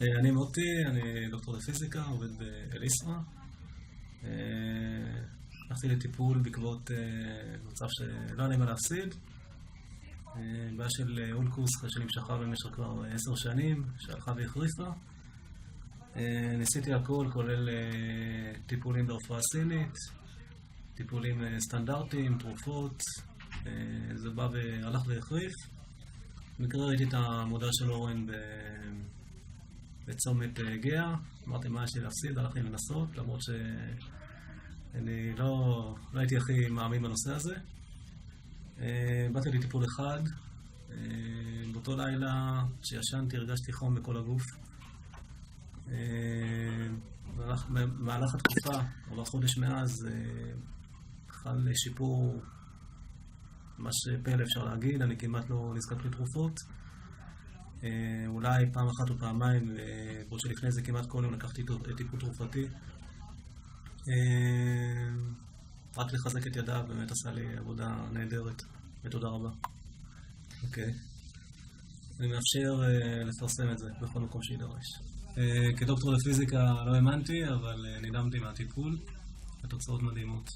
אני מוטי, אני דוקטור לפיזיקה, עובד באליסרה. הלכתי לטיפול בעקבות מצב שלא היה לי מה להפסיד. בעיה של אולקוס שנמשכה במשך כבר 10 שנים, שהלכה והחריפה. ניסיתי הכל, כולל טיפולים ברפואה סינית, טיפולים סטנדרטיים, תרופות. זה בא והלך והחריף. במקרה ראיתי את המודל של אורן בצומת גאה, אמרתי מה יש לי להפסיד, הלכתי לנסות, למרות שאני לא הייתי הכי מאמין בנושא הזה. באתי לטיפול אחד, באותו לילה כשישנתי הרגשתי חום בכל הגוף. במהלך התקופה, או בחודש מאז, חל שיפור ממש פלא אפשר להגיד, אני כמעט לא נזקק לתרופות. אולי פעם אחת או פעמיים, בעוד שלפני זה כמעט כל יום לקחתי טיפול תרופתי. רק לחזק את ידיו, באמת עשה לי עבודה נהדרת, ותודה רבה. אוקיי. אני מאפשר לפרסם את זה בכל מקום שידרש. כדוקטור לפיזיקה לא האמנתי, אבל נדהמתי מהטיפול, התוצאות מדהימות.